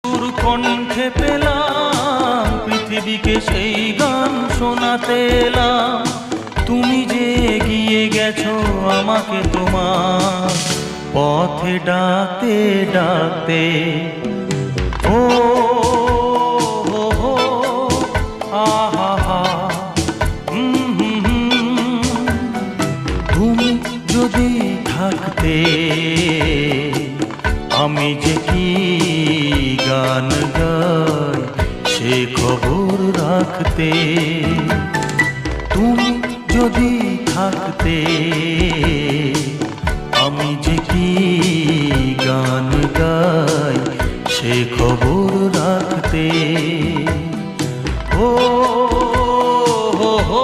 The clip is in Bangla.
সুর কণ্ঠে পেলাম পৃথিবীকে সেই গান শোনাতে এলাম। তুমি যে এগিয়ে গেছো আমাকে তোমার পথে ডাকতে ডাকতে। ও হো হো আহা হা, তুমি যদি থাকতে আমি যে কি গান গাই সে খবর রাখতে। তুমি যদি থাকতে আমি যে কি গান গাই সে খবর রাখতে। ও হো হো